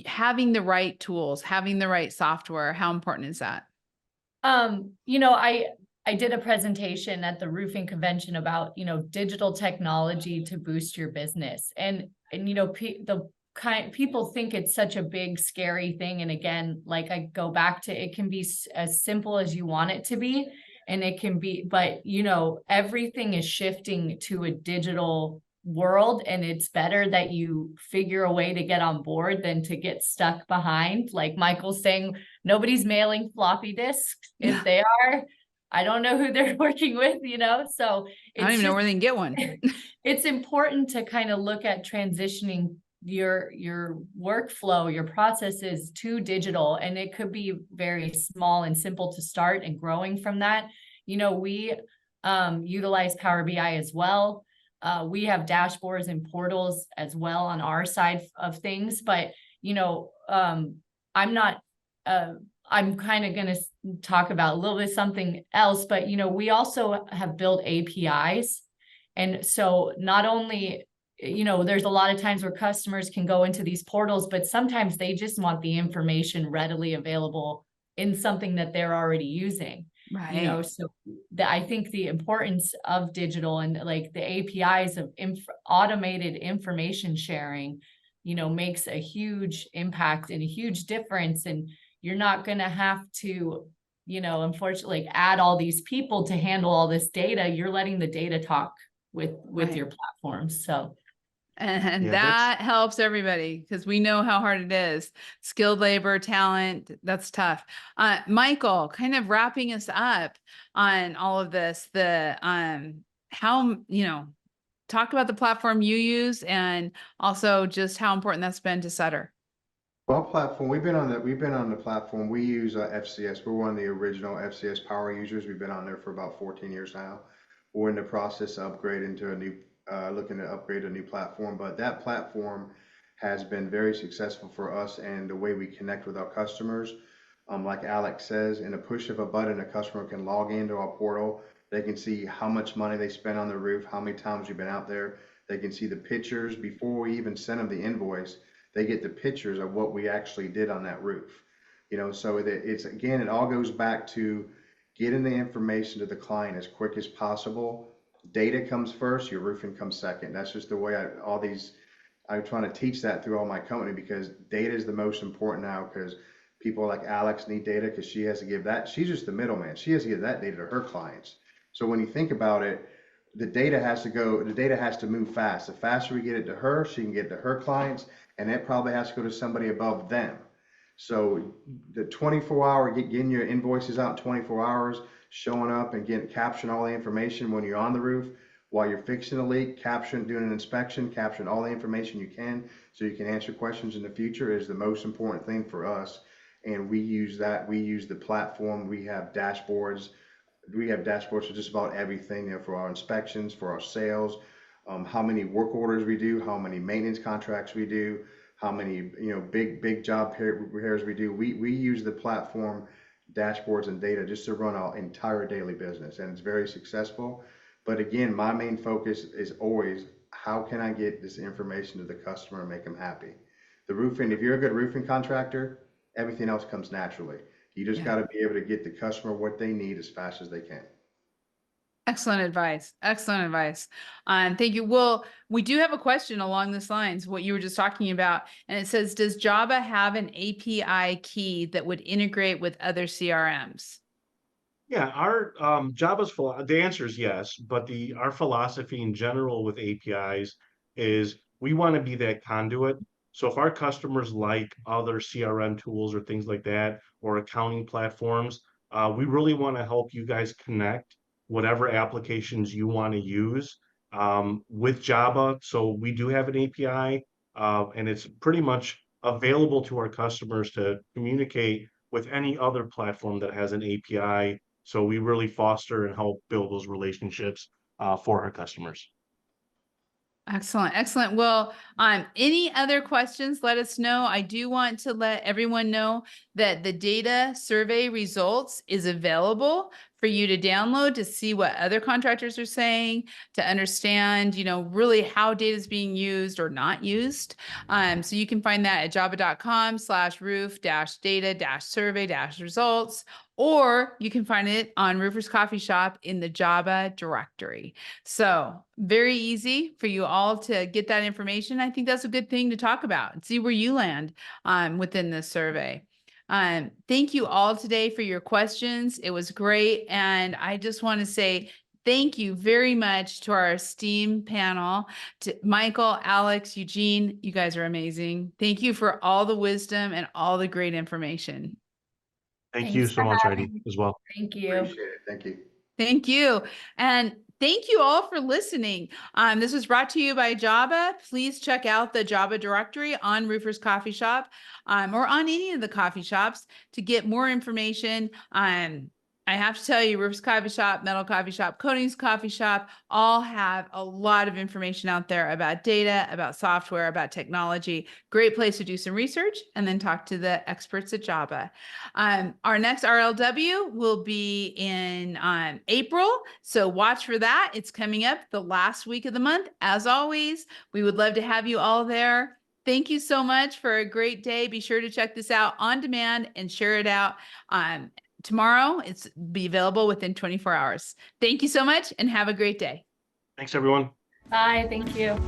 having the right tools, having the right software, how important is that? I did a presentation at the roofing convention about, digital technology to boost your business. And people think it's such a big, scary thing. And again, like I go back to, it can be as simple as you want it to be. And it can be, but everything is shifting to a digital world, and it's better that you figure a way to get on board than to get stuck behind. Like Michael's saying, nobody's mailing floppy disks. If they are, I don't know who they're working with, so I don't even know where they can get one. It's important to kind of look at transitioning your workflow, your processes to digital, and it could be very small and simple to start, and growing from that. We utilize Power BI as well. We have dashboards and portals as well on our side of things, but I'm kind of going to talk about a little bit something else, but we also have built APIs. And so not only, there's a lot of times where customers can go into these portals, but sometimes they just want the information readily available in something that they're already using. Right. So I think the importance of digital and like the APIs of automated information sharing, makes a huge impact and a huge difference. And you're not going to have to, unfortunately, add all these people to handle all this data. You're letting the data talk with your platforms. So. And Yeah, that helps everybody, because we know how hard it is. Skilled labor, talent, that's tough. Michael, kind of wrapping us up on all of this, how, talk about the platform you use, and also just how important that's been to Sutter. Well, platform, we've been on the platform. We use FCS. We're one of the original FCS power users. We've been on there for about 14 years now. We're in the process of upgrading to a new, looking to upgrade a new platform, but that platform has been very successful for us and the way we connect with our customers. Like Alex says, in a push of a button, a customer can log into our portal. They can see how much money they spent on the roof, how many times we've been out there. They can see the pictures before we even send them the invoice. They get the pictures of what we actually did on that roof. So it's, again, it all goes back to getting the information to the client as quick as possible. Data comes first, your roofing comes second. That's just the way I'm trying to teach that through all my company, because data is the most important now, because people like Alex need data, because she has to give that. She's just the middleman. She has to give that data to her clients. So when you think about it, the data has to move fast. The faster we get it to her, she can get it to her clients, and it probably has to go to somebody above them. So the 24-hour, getting your invoices out in 24 hours, showing up and capturing all the information when you're on the roof, while you're fixing a leak, doing an inspection, capturing all the information you can so you can answer questions in the future is the most important thing for us. And we use that. We use the platform. We have dashboards. We have dashboards for just about everything, for our inspections, for our sales, how many work orders we do, how many maintenance contracts we do, how many, big job repairs we do. We use the platform dashboards and data just to run our entire daily business, and it's very successful. But again, my main focus is always, how can I get this information to the customer and make them happy? The roofing, if you're a good roofing contractor, everything else comes naturally. You just got to be able to get the customer what they need as fast as they can. Excellent advice. Excellent advice. Thank you. Well, we do have a question along this lines, what you were just talking about. And it says, does Jobba have an API key that would integrate with other CRMs? Yeah, our the answer is yes, but our philosophy in general with APIs is we want to be that conduit. So if our customers like other CRM tools or things like that, or accounting platforms, we really want to help you guys connect whatever applications you want to use with Jobba. So we do have an API, and it's pretty much available to our customers to communicate with any other platform that has an API. So we really foster and help build those relationships for our customers. Excellent. Excellent. Well, any other questions, let us know. I do want to let everyone know that the data survey results is available for you to download to see what other contractors are saying, to understand, really how data is being used or not used. So you can find that at jobba.com/roof-data-survey-results, or you can find it on Roofers Coffee Shop in the Jobba directory. So very easy for you all to get that information. I think that's a good thing to talk about and see where you land within this survey. Thank you all today for your questions. It was great. And I just want to say thank you very much to our esteemed panel, to Michael, Alex, Eugene. You guys are amazing. Thank you for all the wisdom and all the great information. Thank you so much, Heidi, as well. Thank you. Appreciate it. Thank you. Thank you. And thank you all for listening. This was brought to you by Jobba. Please check out the Jobba directory on Roofers Coffee Shop or on any of the coffee shops to get more information. I have to tell you, Roofers Coffee Shop, Metal Coffee Shop, Coatings Coffee Shop, all have a lot of information out there about data, about software, about technology. Great place to do some research and then talk to the experts at Jobba. Our next RLW will be in April, so watch for that. It's coming up the last week of the month. As always, we would love to have you all there. Thank you so much for a great day. Be sure to check this out on demand and share it out. Tomorrow, it's be available within 24 hours. Thank you so much and have a great day. Thanks, everyone. Bye. Thank you.